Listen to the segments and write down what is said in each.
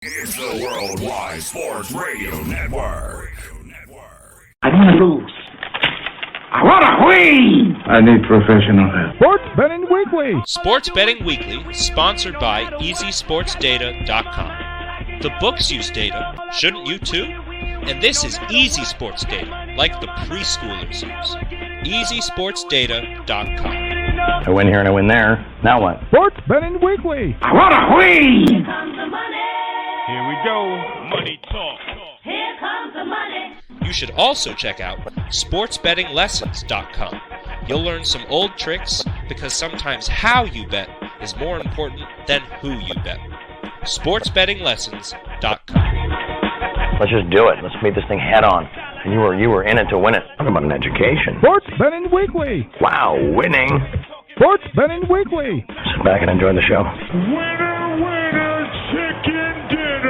It's the Worldwide Sports Radio Network. I don't want to lose. I want to win. I need professional help. Sports Betting Weekly. Sports Betting Weekly, sponsored by EasySportsData.com. The books use data, shouldn't you too? And this is Easy Sports Data, like the preschoolers use. EasySportsData.com. I win here and I win there. Now what? Sports Betting Weekly. I want to win. Here comes the money. Here we go. Money talk. Here comes the money. You should also check out SportsBettingLessons.com. You'll learn some old tricks because sometimes how you bet is more important than who you bet. SportsBettingLessons.com. Let's just do it. Let's meet this thing head on. And you were in it to win it. Talk about an education. Sports Betting Weekly. Wow, winning. Sports Betting Weekly. Sit back and enjoy the show. Winner, winner, chicken dinner.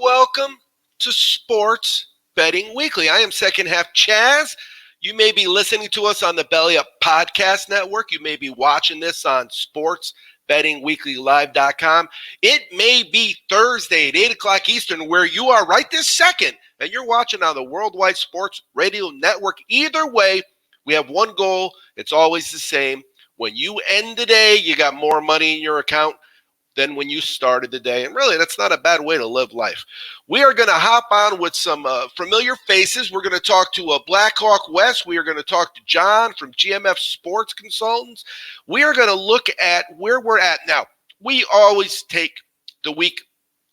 Welcome to Sports Betting Weekly. I am Second Half Chaz. You may be listening to us on the Belly Up Podcast Network. You may be watching this on SportsBettingWeeklyLive.com. It may be Thursday at 8 o'clock Eastern where you are right this second, and you're watching on the Worldwide Sports Radio Network. Either way, we have one goal. It's always the same. When you end the day, you got more money in your account than when you started the day. And really, that's not a bad way to live life. We are going to hop on with some familiar faces. We're going to talk to Blackhawk West. We are going to talk to John from GMF Sports Consultants. We are going to look at where we're at now. We always take the week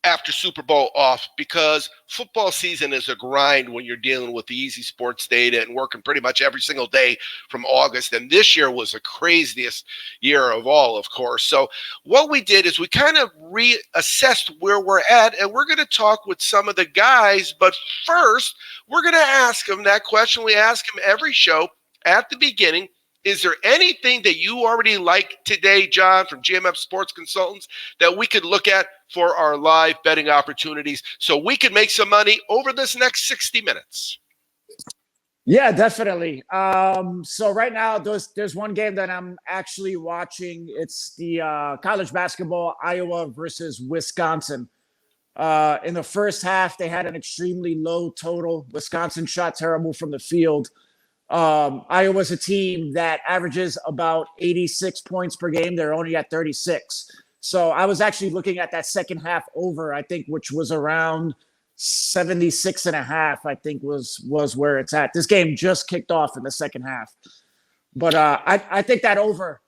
after Super Bowl off because football season is a grind when you're dealing with the Easy Sports data and working pretty much every single day from August. And this year was the craziest year of all, of course. So what we did is we kind of reassessed where we're at, and we're going to talk with some of the guys. But first, we're going to ask them that question we ask them every show at the beginning. Is there anything that you already like today, John, from GMF Sports Consultants, that we could look at for our live betting opportunities so we can make some money over this next 60 minutes? Yeah, definitely. So right now, there's one game that I'm actually watching. It's the college basketball, Iowa versus Wisconsin. In the first half, they had an extremely low total. Wisconsin shot terrible from the field. Iowa's a team that averages about 86 points per game. They're only at 36. So I was actually looking at that second half over, I think, which was around 76 and a half, I think was where it's at. This game just kicked off in the second half. But I think that over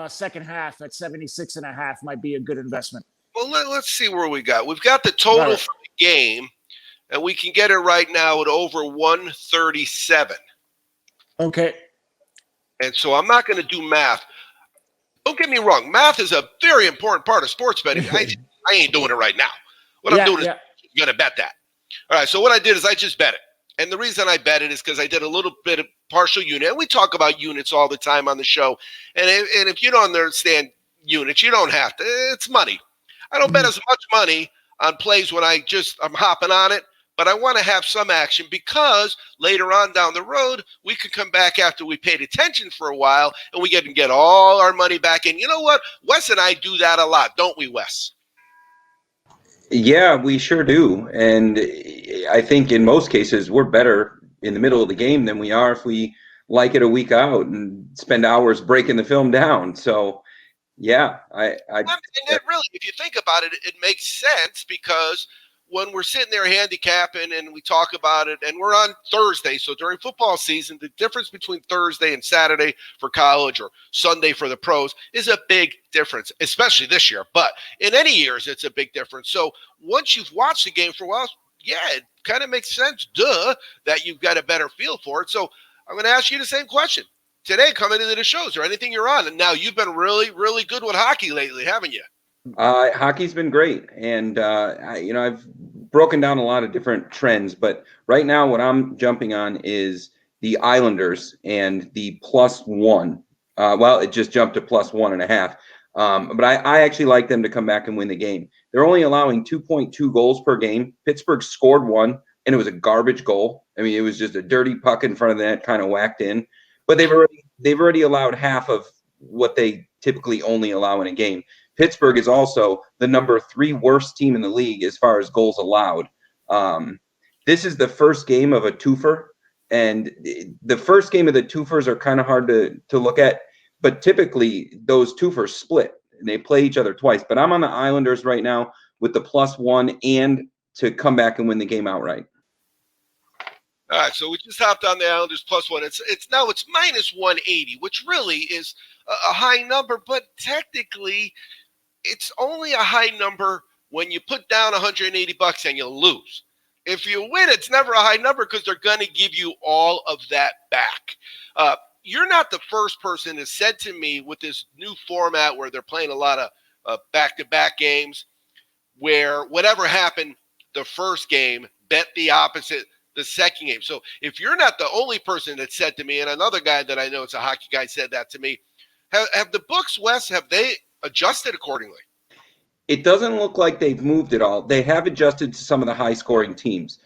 second half at 76 and a half might be a good investment. Well, let's see where we got. We've got the total for the game, and we can get it right now at over 137. Okay. And so I'm not going to do math. Don't get me wrong. Math is a very important part of sports betting. I ain't doing it right now. What I'm doing is going to bet that. All right, so what I did is I just bet it. And the reason I bet it is because I did a little bit of partial unit. And we talk about units all the time on the show. And if you don't understand units, you don't have to. It's money. I don't bet as much money on plays when I'm hopping on it. But I want to have some action because later on down the road, we could come back after we paid attention for a while and we get all our money back in. You know what? Wes and I do that a lot, don't we, Wes? Yeah, we sure do. And I think in most cases, we're better in the middle of the game than we are if we like it a week out and spend hours breaking the film down. So, yeah. And that really, if you think about it, it makes sense because when we're sitting there handicapping and we talk about it, and we're on Thursday, so during football season, the difference between Thursday and Saturday for college or Sunday for the pros is a big difference, especially this year. But in any years, it's a big difference. So once you've watched the game for a while, yeah, it kind of makes sense, that you've got a better feel for it. So I'm going to ask you the same question. Today, coming into the show, is there anything you're on? And now you've been really, really good with hockey lately, haven't you? Hockey's been great, and I've broken down a lot of different trends, but right now what I'm jumping on is the Islanders and the +1. It just jumped to +1.5. But I actually like them to come back and win the game. They're only allowing 2.2 goals per game. Pittsburgh scored one, and it was a garbage goal. I mean, it was just a dirty puck in front of the net, kind of whacked in. But they've already allowed half of what they typically only allow in a game. Pittsburgh is also the number 3 worst team in the league as far as goals allowed. This is the first game of a twofer, and the first game of the twofers are kind of hard to look at, but typically those twofers split and they play each other twice. But I'm on the Islanders right now with the +1 and to come back and win the game outright. All right, so we just hopped on the Islanders +1. It's -180, which really is a high number, but technically it's only a high number when you put down $180 and you lose. If you win, it's never a high number because they're going to give you all of that back. You're not the first person that said to me with this new format where they're playing a lot of back-to-back games where whatever happened the first game, bet the opposite the second game. So if you're not the only person that said to me, and another guy that I know is a hockey guy said that to me, have the books, Wes, have they adjusted accordingly? It doesn't look like they've moved at all. They have adjusted to some of the high-scoring teams.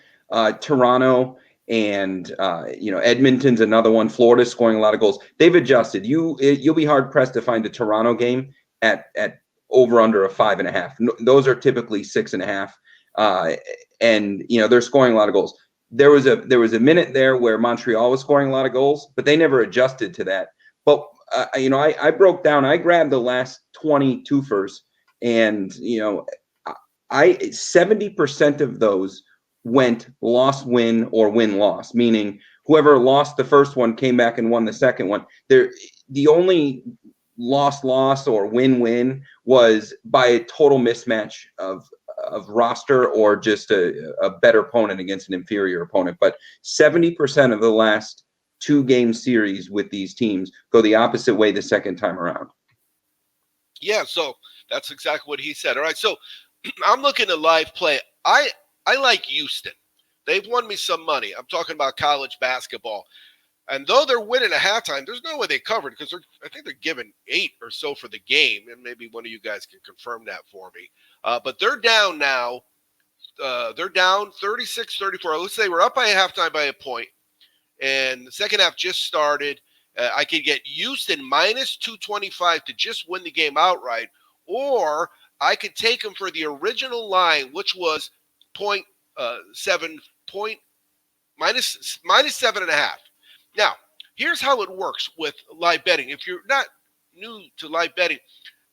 Toronto and Edmonton's another one. Florida's scoring a lot of goals. They've adjusted. You'll be hard-pressed to find a Toronto game at over under a 5.5. Those are typically 6.5. And they're scoring a lot of goals. There was a minute there where Montreal was scoring a lot of goals, but they never adjusted to that. But I broke down. I grabbed the last 20 twofers, and 70% of those went loss-win or win-loss, meaning whoever lost the first one came back and won the second one. The only loss or win-win was by a total mismatch of roster or just a better opponent against an inferior opponent. But 70% of the last 2-game series with these teams go the opposite way the second time around. Yeah, so that's exactly what he said. All right, so I'm looking at live play. I like Houston. They've won me some money. I'm talking about college basketball. And though they're winning at halftime, there's no way they covered because I think they're giving 8 or so for the game, and maybe one of you guys can confirm that for me. But they're down now. They're down 36-34. Let's say we're up by a halftime by a point, and the second half just started. I could get Houston -225 to just win the game outright, or I could take them for the original line, which was -7.5. Now, here's how it works with live betting. If you're not new to live betting,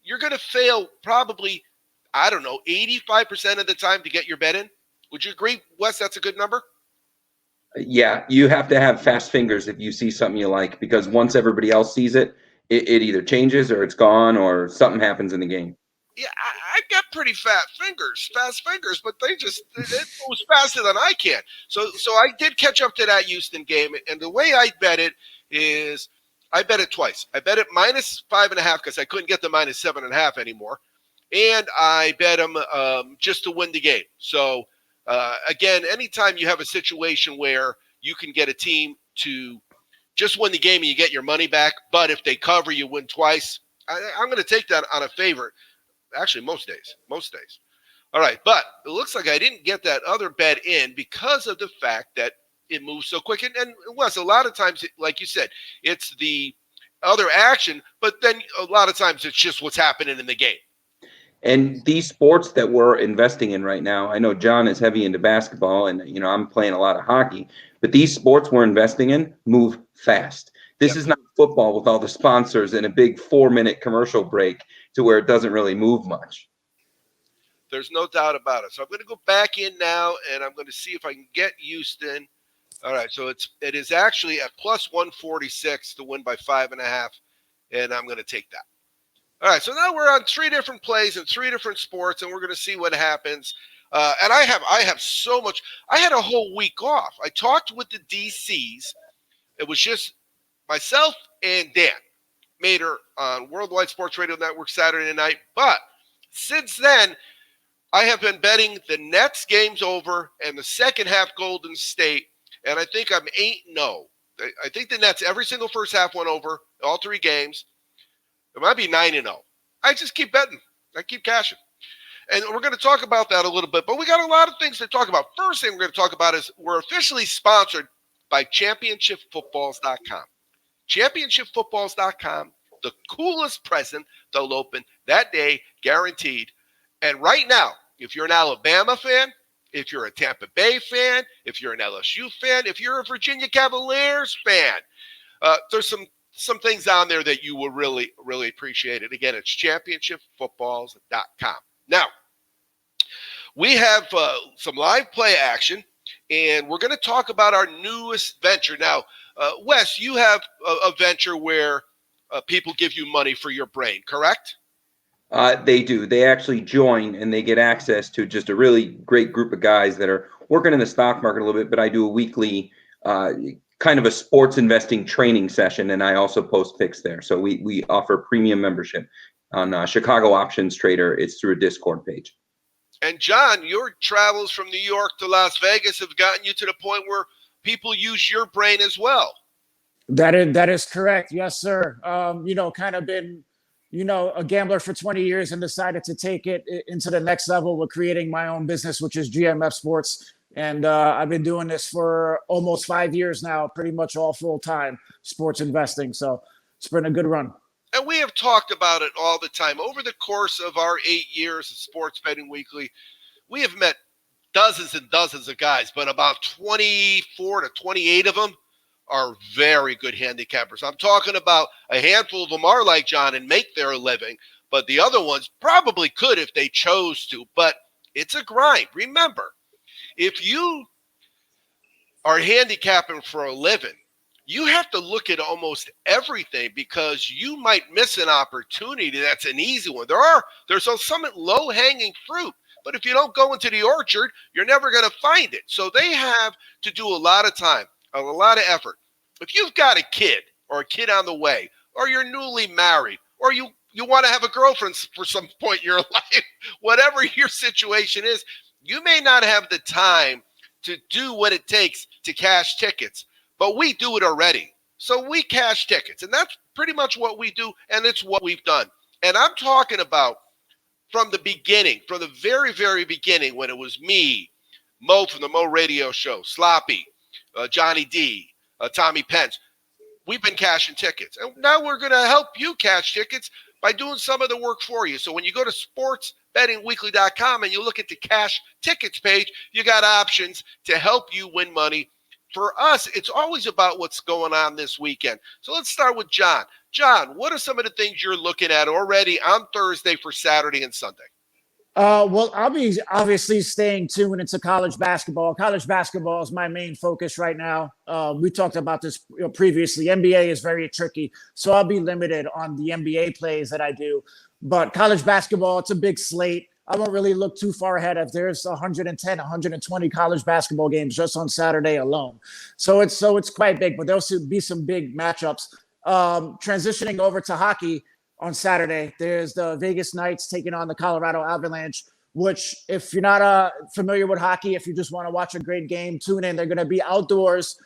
you're going to fail probably, 85% of the time to get your bet in. Would you agree, Wes, that's a good number? Yeah, you have to have fast fingers if you see something you like, because once everybody else sees it, it either changes or it's gone or something happens in the game. Yeah, I got pretty fast fingers, but it moves faster than I can. So I did catch up to that Houston game, and the way I bet it is I bet it twice. I bet it -5.5 because I couldn't get the -7.5 anymore, and I bet them just to win the game. So again, anytime you have a situation where you can get a team to just win the game and you get your money back, but if they cover, you win twice, I'm going to take that on a favorite. Actually, most days. All right, but it looks like I didn't get that other bet in because of the fact that it moves so quick. And Wes, a lot of times, like you said, it's the other action, but then a lot of times it's just what's happening in the game. And these sports that we're investing in right now, I know John is heavy into basketball, and I'm playing a lot of hockey, but these sports we're investing in move fast. This is not football with all the sponsors and a big 4-minute commercial break to where it doesn't really move much. There's no doubt about it. So I'm going to go back in now, and I'm going to see if I can get Houston. All right, so it is actually at +146 to win by 5.5, and I'm going to take that. All right, so now we're on 3 different plays in 3 different sports, and we're going to see what happens. And I have so much. I had a whole week off. I talked with the DCs. It was just myself and Dan Mater on Worldwide Sports Radio Network Saturday night. But since then, I have been betting the Nets games over and the second half Golden State, and I think I'm 8-0. I think the Nets every single first half went over, all 3 games. It might be 9-0. I just keep betting. I keep cashing. And we're going to talk about that a little bit, but we got a lot of things to talk about. First thing we're going to talk about is we're officially sponsored by ChampionshipFootballs.com. ChampionshipFootballs.com the coolest present they'll open that day, guaranteed. And right now, if you're an Alabama fan, if you're a Tampa Bay fan, if you're an LSU fan, if you're a Virginia Cavaliers fan, there's some things on there that you will really, really appreciate it. Again, it's championshipfootballs.com. Now, we have some live play action, and we're going to talk about our newest venture. Now, Wes, you have a venture where people give you money for your brain, correct? They do. They actually join, and they get access to just a really great group of guys that are working in the stock market a little bit, but I do a weekly kind of a sports investing training session, and I also post picks there. So we offer premium membership on Chicago Options Trader. It's through a Discord page. And John, your travels from New York to Las Vegas have gotten you to the point where people use your brain as well. That is correct. Yes, sir. Kind of been, a gambler for 20 years and decided to take it into the next level with creating my own business, which is GMF Sports. And I've been doing this for almost 5 years now, pretty much all full-time sports investing. So it's been a good run. And we have talked about it all the time. Over the course of our 8 years of Sports Betting Weekly, we have met dozens and dozens of guys, but about 24 to 28 of them are very good handicappers. I'm talking about a handful of them are like John and make their living, but the other ones probably could if they chose to. But it's a grind. Remember, if you are handicapping for a living, you have to look at almost everything because you might miss an opportunity that's an easy one. There's some low-hanging fruit, but if you don't go into the orchard, you're never going to find it. So they have to do a lot of time, a lot of effort. If you've got a kid or a kid on the way, or you're newly married, or you want to have a girlfriend for some point in your life, whatever your situation is, you may not have the time to do what it takes to cash tickets. But we do it already. So we cash tickets, and that's pretty much what we do, and it's what we've done. And I'm talking about from the beginning, from the very, very beginning when it was me, Mo from the Mo Radio Show, Sloppy, Johnny D, Tommy Pence. We've been cashing tickets. And now we're going to help you cash tickets by doing some of the work for you. So when you go to sportsbettingweekly.com and you look at the cash tickets page, you got options to help you win money. For us, it's always about what's going on this weekend. So let's start with John. John, what are some of the things you're looking at already on Thursday for Saturday and Sunday? Well, I'll be obviously staying tuned into college basketball. College basketball is my main focus right now. We talked about this previously. NBA is very tricky, so I'll be limited on the NBA plays that I do. But college basketball, it's a big slate. I won't really look too far ahead if there's 110, 120 college basketball games just on Saturday alone. So it's quite big, but there'll be some big matchups. Transitioning over to hockey on Saturday, there's the Vegas Knights taking on the Colorado Avalanche, which if you're not familiar with hockey, if you just want to watch a great game, tune in. They're going to be outdoors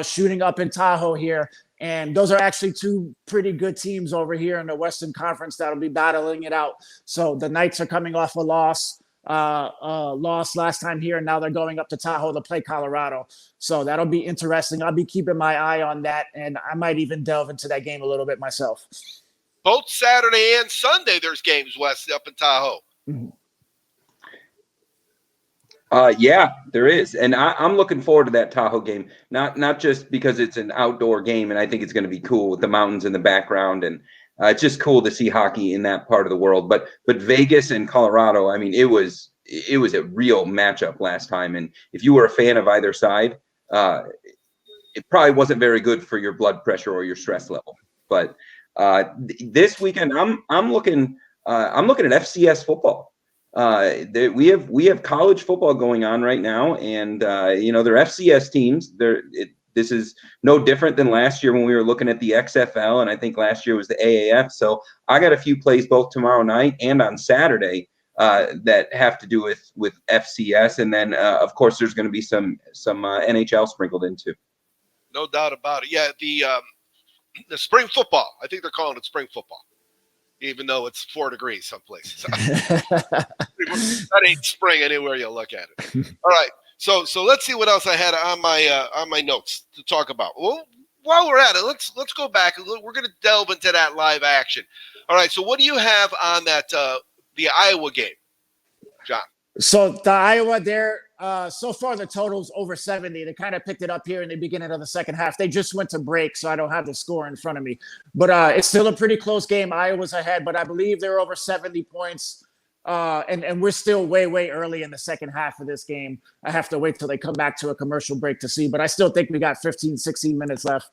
shooting up in Tahoe here. And those are actually two pretty good teams over here in the Western Conference that'll be battling it out. So the Knights are coming off a loss last time here, and now they're going up to Tahoe to play Colorado. So that'll be interesting. I'll be keeping my eye on that, and I might even delve into that game a little bit myself. Both Saturday and Sunday, there's games, West, up in Tahoe. Mm-hmm. Yeah, there is. And I'm looking forward to that Tahoe game, not just because it's an outdoor game and I think it's going to be cool with the mountains in the background. And it's just cool to see hockey in that part of the world. But Vegas and Colorado, I mean, it was a real matchup last time. And if you were a fan of either side, it probably wasn't very good for your blood pressure or your stress level. But this weekend, I'm looking at FCS football. We have college football going on right now, and they're FCS teams. This is no different than last year when we were looking at the XFL, and I think last year was the AAF. So I got a few plays both tomorrow night and on Saturday that have to do with FCS, and then of course there's going to be some NHL sprinkled in too. No doubt about it. Yeah, the spring football. I think they're calling it spring football, even though it's 4 degrees some places. That ain't spring anywhere you look at it. All right. So let's see what else I had on my notes to talk about. Well, while we're at it, let's go back. We're going to delve into that live action. All right. So what do you have on that the Iowa game, John? So the Iowa there, so far the total's over 70. They kind of picked it up here in the beginning of the second half. They just went to break, so I don't have the score in front of me. But it's still a pretty close game. Iowa's ahead, but I believe they're over 70 points. And we're still way, way early in the second half of this game. I have to wait till they come back to a commercial break to see. But I still think we got 15, 16 minutes left.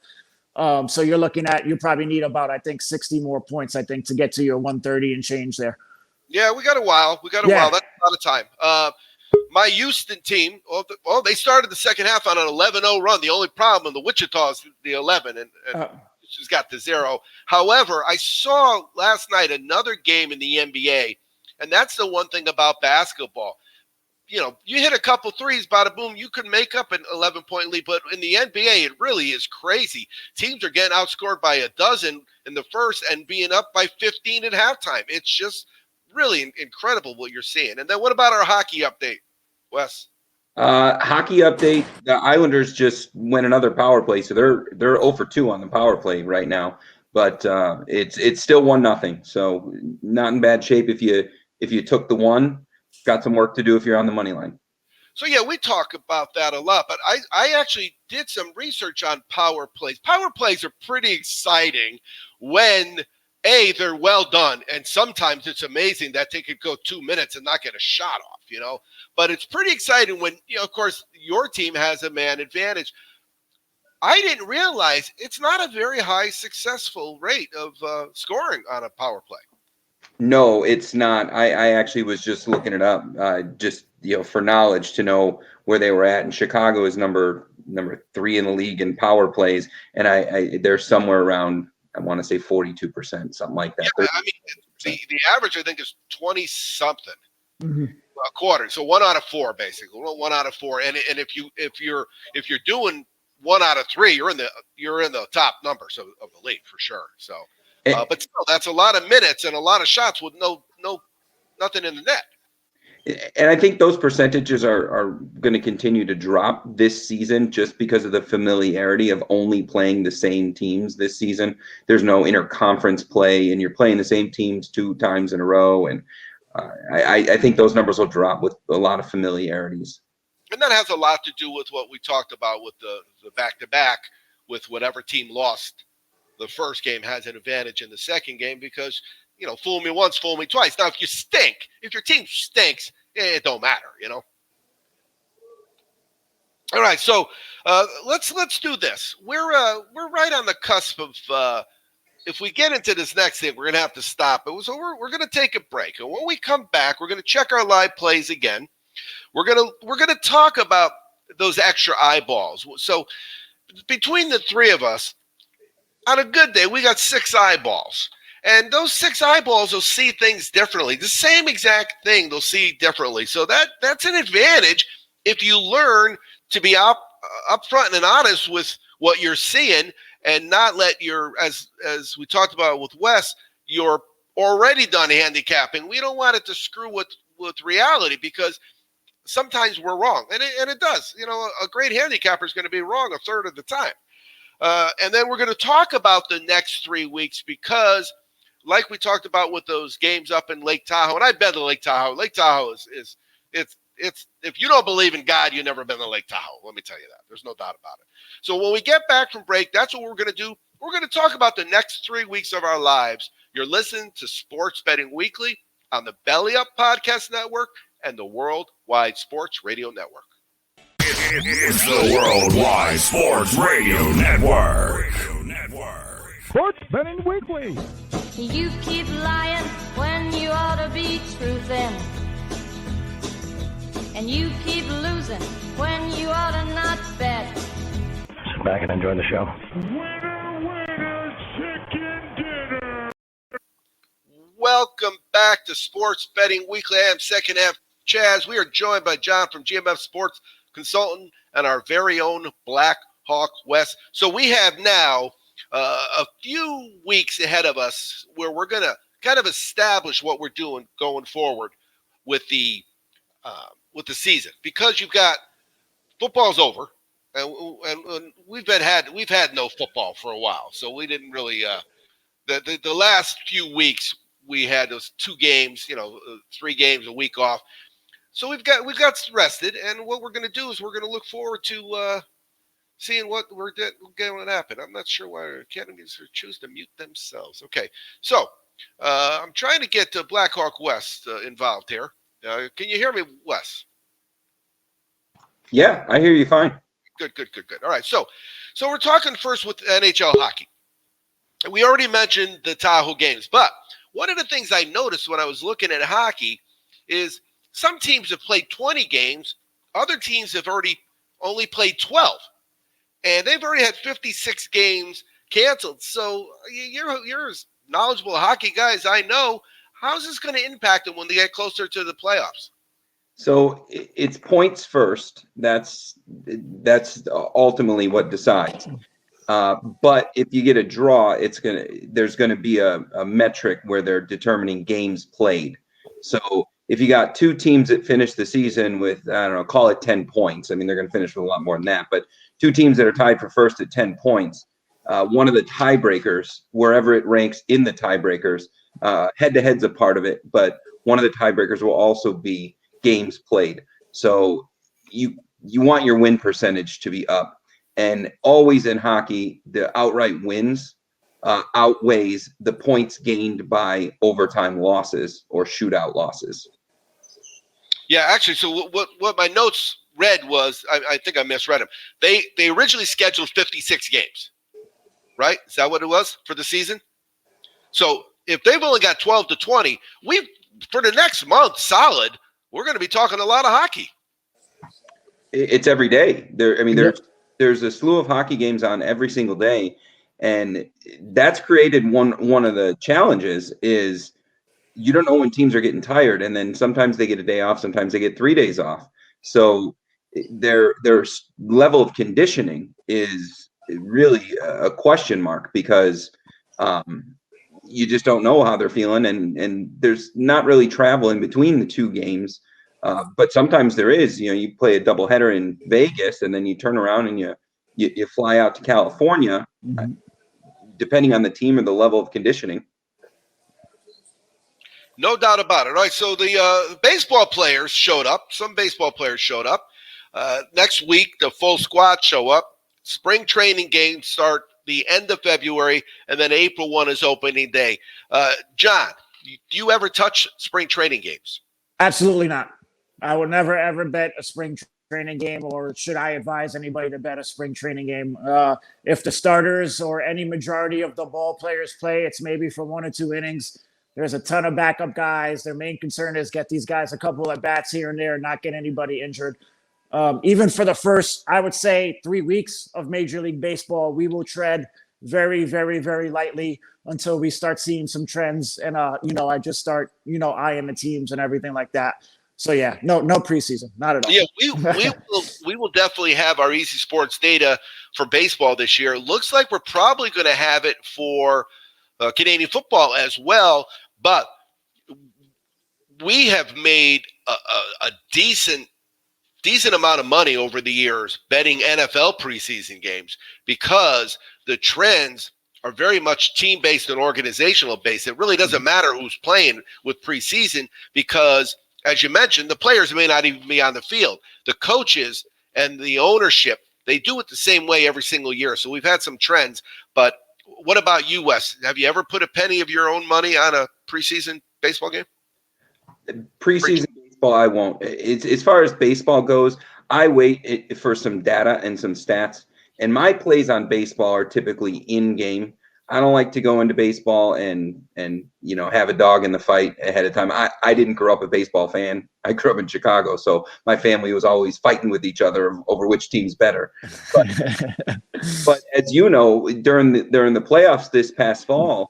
So you're looking at, you probably need about, I think, 60 more points, I think, to get to your 130 and change there. Yeah, we got a while. That's a lot of time. My Houston team, they started the second half on an 11-0 run. The only problem, the Wichita's the 11, and she's got the 0. However, I saw last night another game in the NBA, and that's the one thing about basketball. You know, you hit a couple threes, bada boom, you could make up an 11-point lead. But in the NBA, it really is crazy. Teams are getting outscored by a dozen in the first and being up by 15 at halftime. It's just really incredible what you're seeing. And then what about our hockey update, Wes? Hockey update. The Islanders just went another power play, so they're 0 for 2 on the power play right now. But it's still 1-0. So not in bad shape if you took the one. Got some work to do if you're on the money line. So yeah, we talk about that a lot, but I actually did some research on power plays. Power plays are pretty exciting when they're well done, and sometimes it's amazing that they could go 2 minutes and not get a shot off, you know. But it's pretty exciting when, you know, of course, your team has a man advantage. I didn't realize it's not a very high successful rate of scoring on a power play. No, it's not. I actually was just looking it up, just for knowledge to know where they were at. And Chicago is number 3 in the league in power plays, and they're somewhere around, I want to say 42%, something like that. Yeah, I mean, the average I think is 20 something a quarter. So 1 out of 4 basically, 1 out of 4. And if you're doing 1 out of 3, you're in the top numbers of the league for sure. So, but still, that's a lot of minutes and a lot of shots with nothing in the net. And I think those percentages are going to continue to drop this season just because of the familiarity of only playing the same teams this season. There's no interconference play, and you're playing the same teams 2 times in a row. And I think those numbers will drop with a lot of familiarities. And that has a lot to do with what we talked about with the back-to-back, with whatever team lost the first game has an advantage in the second game because, you know, fool me once, fool me twice. Now, if your team stinks, it don't matter, you know. All right, so let's do this. We're right on the cusp of if we get into this next thing, we're gonna have to stop it. So we're gonna take a break, and when we come back, we're gonna check our live plays again. We're gonna talk about those extra eyeballs. So between the three of us, on a good day, we got 6 eyeballs. And those 6 eyeballs will see things differently. The same exact thing they'll see differently. So that's an advantage if you learn to be upfront and honest with what you're seeing and not let as we talked about with Wes, you're already done handicapping. We don't want it to screw with reality because sometimes we're wrong. And it does. You know, a great handicapper is going to be wrong a third of the time. And then we're going to talk about the next 3 weeks because, like we talked about with those games up in Lake Tahoe, and I've been to Lake Tahoe. Lake Tahoe is if you don't believe in God, you've never been to Lake Tahoe. Let me tell you that. There's no doubt about it. So when we get back from break, that's what we're going to do. We're going to talk about the next 3 weeks of our lives. You're listening to Sports Betting Weekly on the Belly Up Podcast Network and the Worldwide Sports Radio Network. It's the Worldwide Sports Radio Network. Sports Betting Weekly. You keep lying when you ought to be truthing. And you keep losing when you ought to not bet. Sit back and enjoy the show. Winner, chicken dinner. Welcome back to Sports Betting Weekly. I am second half Chaz. We are joined by John from GMF Sports Consultant and our very own Black Hawk West. So we have now a few weeks ahead of us where we're going to kind of establish what we're doing going forward with the season, because you've got football's over. and we've had no football for a while, so we didn't really. The last few weeks we had those 2 games, 3 games a week off. So we've got rested, and what we're going to do is we're going to look forward to seeing what we're going to happen. I'm not sure why our academies choose to mute themselves. Okay, so I'm trying to get Blackhawk West involved here. Can you hear me, Wes? Yeah, I hear you fine. Good. All right, so we're talking first with NHL hockey. We already mentioned the Tahoe games, but one of the things I noticed when I was looking at hockey is some teams have played 20 games, other teams have only played 12, and they've already had 56 games canceled. So you're as knowledgeable hockey guy as I know. How's this going to impact them when they get closer to the playoffs? So it's points first. That's ultimately what decides. But if you get a draw, there's gonna be a metric where they're determining games played. So if you got 2 teams that finish the season with, I don't know, call it 10 points. I mean, they're gonna finish with a lot more than that. But 2 teams that are tied for first at 10 points, one of the tiebreakers, wherever it ranks in the tiebreakers, head-to-head's a part of it, but one of the tiebreakers will also be games played. So you want your win percentage to be up. And always in hockey, the outright wins outweighs the points gained by overtime losses or shootout losses. Yeah, actually, so what my notes read was, I think I misread them. They originally scheduled 56 games, right? Is that what it was for the season? So if they've only got 12 to 20, for the next month, solid, we're going to be talking a lot of hockey. It's every day. There's a slew of hockey games on every single day, and that's created one of the challenges is you don't know when teams are getting tired, and then sometimes they get a day off, sometimes they get 3 days off. So their level of conditioning is really a question mark because you just don't know how they're feeling, and there's not really travel in between the 2 games. But sometimes there is, you play a doubleheader in Vegas and then you turn around and you fly out to California, depending on the team or the level of conditioning. No doubt about it. All right, so the baseball players showed up. Some baseball players showed up. Next week, the full squad show up. Spring training games start the end of February, and then April 1 is opening day. John, do you ever touch spring training games? Absolutely not. I would never, ever bet a spring training game, or should I advise anybody to bet a spring training game? If the starters or any majority of the ball players play, it's maybe for 1 or 2 innings. There's a ton of backup guys. Their main concern is get these guys a couple at bats here and there, not get anybody injured. Even for the first, I would say 3 weeks of Major League Baseball, we will tread very, very, very lightly until we start seeing some trends. And, I just start, eyeing the teams and everything like that. So, yeah, no preseason, not at all. Yeah, we will definitely have our Easy Sports data for baseball this year. It looks like we're probably going to have it for Canadian football as well. But we have made a decent amount of money over the years betting NFL preseason games because the trends are very much team-based and organizational-based. It really doesn't matter who's playing with preseason because, as you mentioned, the players may not even be on the field. The coaches and the ownership, they do it the same way every single year. So we've had some trends. But what about you, Wes? Have you ever put a penny of your own money on a preseason baseball game? Preseason baseball, I won't. As far as baseball goes, I wait for some data and some stats. And my plays on baseball are typically in-game. I don't like to go into baseball and have a dog in the fight ahead of time. I didn't grow up a baseball fan. I grew up in Chicago, so my family was always fighting with each other over which team's better. But as you know, during the playoffs this past fall,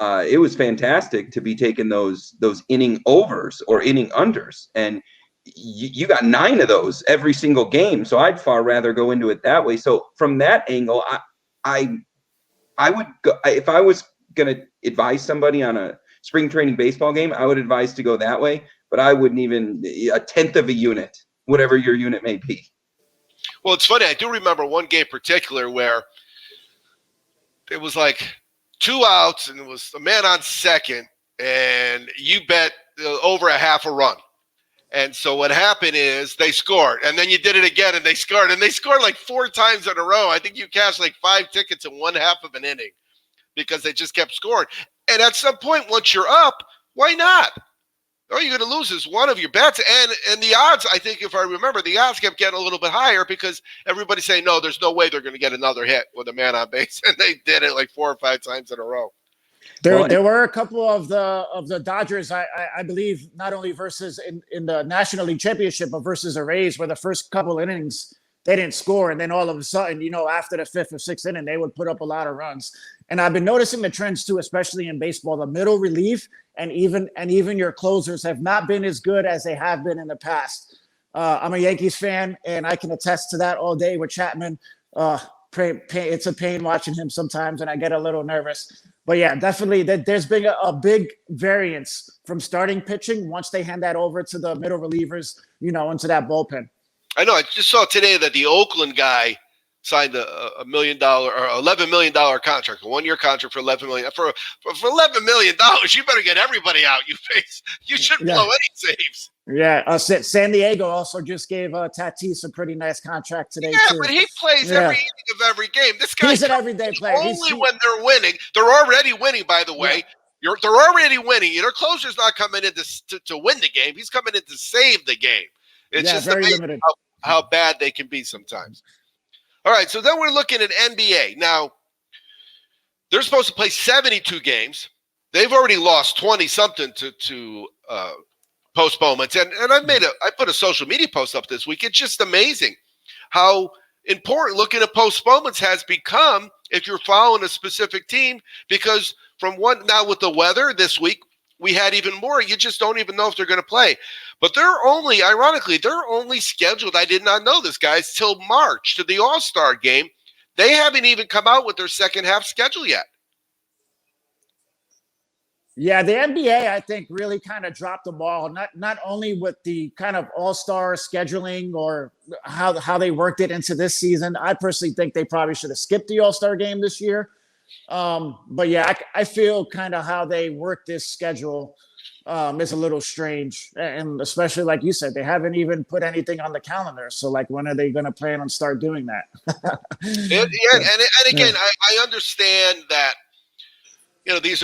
it was fantastic to be taking those inning overs or inning unders, and you got 9 of those every single game. So I'd far rather go into it that way. So from that angle, I would go, if I was going to advise somebody on a spring training baseball game, I would advise to go that way, but I wouldn't even a tenth of a unit, whatever your unit may be. Well, it's funny. I do remember one game in particular where it was like 2 outs and it was a man on second, and you bet over a half a run. And so what happened is they scored, and then you did it again, and they scored like 4 times in a row. I think you cashed like 5 tickets in one half of an inning because they just kept scoring. And at some point, once you're up, why not? All you're going to lose is one of your bets. And the odds, I think, if I remember, the odds kept getting a little bit higher because everybody's saying, no, there's no way they're going to get another hit with a man on base. And they did it like 4 or 5 times in a row. There were a couple of the Dodgers, I believe, not only versus in the National League Championship, but versus the Rays, where the first couple innings they didn't score, and then all of a sudden, after the 5th or 6th inning, they would put up a lot of runs. And I've been noticing the trends too, especially in baseball. The middle relief and even your closers have not been as good as they have been in the past. I'm a Yankees fan, and I can attest to that all day with Chapman. It's a pain watching him sometimes, and I get a little nervous. But yeah, definitely there's been a big variance from starting pitching once they hand that over to the middle relievers, into that bullpen. I know. I just saw today that the Oakland guy signed a $1 million or $11 million contract, a 1-year contract for $11 million. For $11 million, you better get everybody out you face. You shouldn't blow any saves. Yeah, San Diego also just gave Tatis a pretty nice contract today. Yeah, too. But he plays every inning of every game. This guy's an everyday player. Only when they're winning. They're already winning, by the way. Yeah. They're already winning. Your closer's not coming in to win the game. He's coming in to save the game. It's just amazing how bad they can be sometimes. All right, so then we're looking at NBA. Now, they're supposed to play 72 games. They've already lost 20-something to postponements. And I put a social media post up this week. It's just amazing how important looking at postponements has become if you're following a specific team, because now with the weather this week, we had even more. You just don't even know if they're going to play. But ironically, they're only scheduled, I did not know this, guys, till March to the All-Star game. They haven't even come out with their second half schedule yet. Yeah, the NBA, I think, really kind of dropped the ball, not only with the kind of all-star scheduling or how they worked it into this season. I personally think they probably should have skipped the all-star game this year. But yeah, I feel kind of how they work this schedule is a little strange. And especially, like you said, they haven't even put anything on the calendar. So, like, when are they going to plan on start doing that? And again, I understand that, these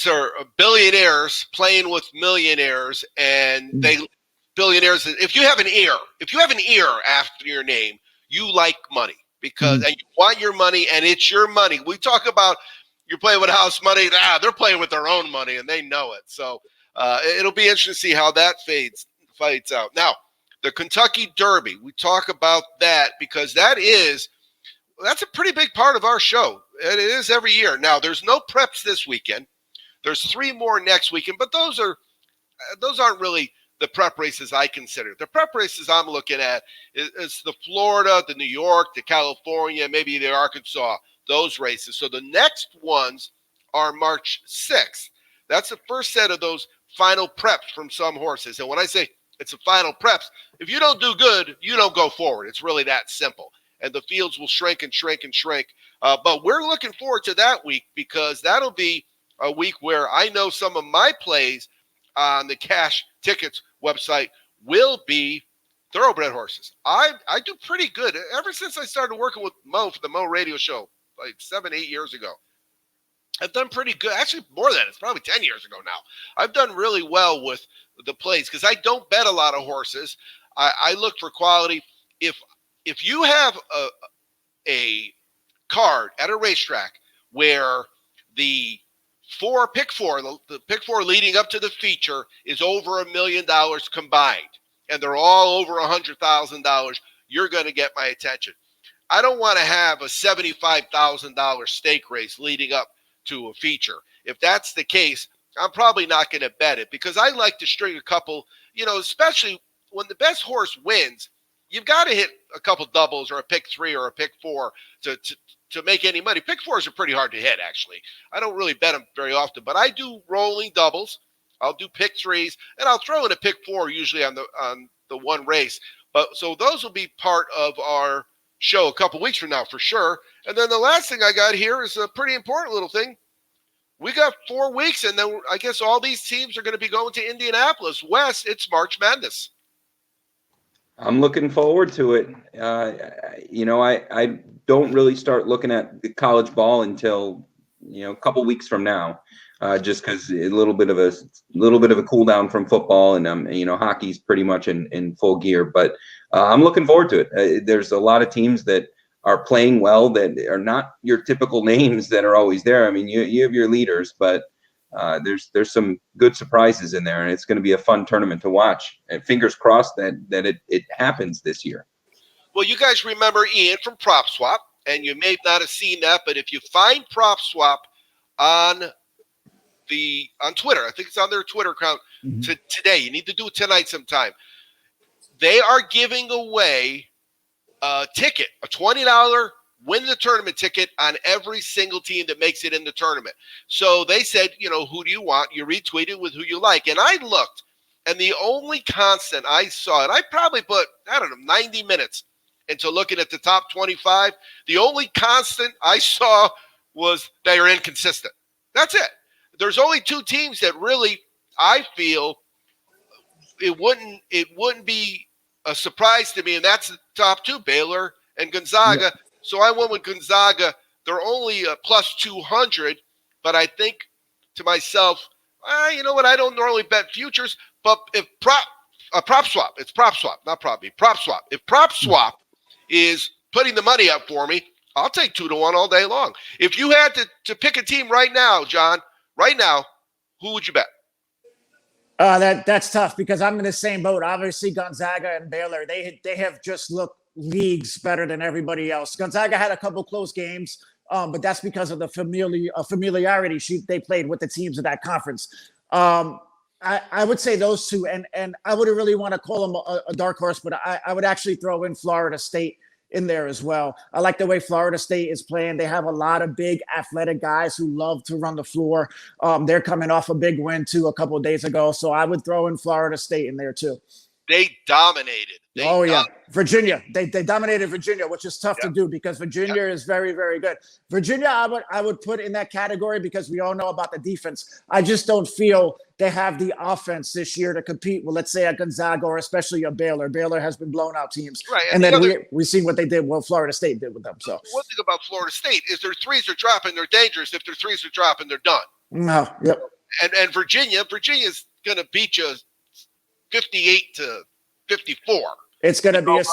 are billionaires playing with millionaires, and billionaires. If you have an ear after your name, you like money and you want your money, and it's your money. We talk about you're playing with house money. They're playing with their own money, and they know it. So it'll be interesting to see how that fights out. Now, the Kentucky Derby, we talk about that because that's a pretty big part of our show. It is every year. Now, there's no preps this weekend. There's 3 more next weekend, but those aren't really the prep races I consider. The prep races I'm looking at is the Florida, the New York, the California, maybe the Arkansas, those races. So the next ones are March 6th. That's the first set of those final preps from some horses. And when I say it's a final preps, if you don't do good, you don't go forward. It's really that simple. And the fields will shrink and shrink and shrink. But we're looking forward to that week because that'll be a week where I know some of my plays on the Cash Tickets website will be thoroughbred horses. I do pretty good. Ever since I started working with Mo for the Mo Radio Show, like 7-8 years ago, I've done pretty good. Actually, more than that. It's probably 10 years ago now. I've done really well with the plays because I don't bet a lot of horses. I look for quality. If you have a card at a racetrack where the pick four leading up to the feature is over $1 million combined, and they're all over $100,000, you're going to get my attention. I don't want to have a $75,000 stake race leading up to a feature. If that's the case, I'm probably not going to bet it because I like to string a couple, especially when the best horse wins, you've got to hit a couple doubles or a pick 3 or a pick 4 to make any money. Pick 4s are pretty hard to hit, actually. I don't really bet them very often, but I do rolling doubles. I'll do pick 3s, and I'll throw in a pick 4 usually on the one race. But so those will be part of our show a couple weeks from now for sure. And then the last thing I got here is a pretty important little thing. We got 4 weeks, and then I guess all these teams are going to be going to Indianapolis. Wes, it's March Madness. I'm looking forward to it. I don't really start looking at the college ball until a couple weeks from now, just because a little bit of a cool down from football, and hockey's pretty much in full gear. But I'm looking forward to it. There's a lot of teams that are playing well that are not your typical names that are always there. I mean, you have your leaders, but there's some good surprises in there, and it's going to be a fun tournament to watch. And fingers crossed that it happens this year. Well, you guys remember Ian from Prop Swap, and you may not have seen that, but if you find Prop Swap on Twitter, I think it's on their Twitter account today. You need to do it tonight sometime. They are giving away a ticket, a $20 win the tournament ticket on every single team that makes it in the tournament. So they said, who do you want? You retweet it with who you like. And I looked, and the only constant I saw, and I probably put, 90 minutes into looking at the top 25. The only constant I saw was they are inconsistent. That's it. There's only 2 teams that really, I feel, it wouldn't be a surprise to me, and that's the top 2, Baylor and Gonzaga. Yeah. So I went with Gonzaga. They're only plus 200, but I think to myself, you know what? I don't normally bet futures, but if prop swap, it's prop swap, not prop swap. If prop swap is putting the money up for me, I'll take 2-1 all day long. If you had to pick a team right now, John, who would you bet? That's tough because I'm in the same boat. Obviously, Gonzaga and Baylor, they have just looked leagues better than everybody else. Gonzaga had a couple close games, but that's because of the familiarity they played with the teams of that conference. I would say those 2, and I wouldn't really want to call them a dark horse, but I would actually throw in Florida State in there as well. I like the way Florida State is playing. They have a lot of big athletic guys who love to run the floor. They're coming off a big win too a couple of days ago. So I would throw in Florida State in there too. They dominated. Virginia. They dominated Virginia, which is tough to do because Virginia is very, very good. Virginia, I would put in that category because we all know about the defense. I just don't feel they have the offense this year to compete with, let's say, a Gonzaga or especially a Baylor. Baylor has been blown out teams. Right. And then we've seen what they did, what Florida State did with them. So one thing about Florida State is their threes are dropping. They're dangerous. If their threes are dropping, they're done. No. Yep. And Virginia's going to beat you 58-54. It's going to be it's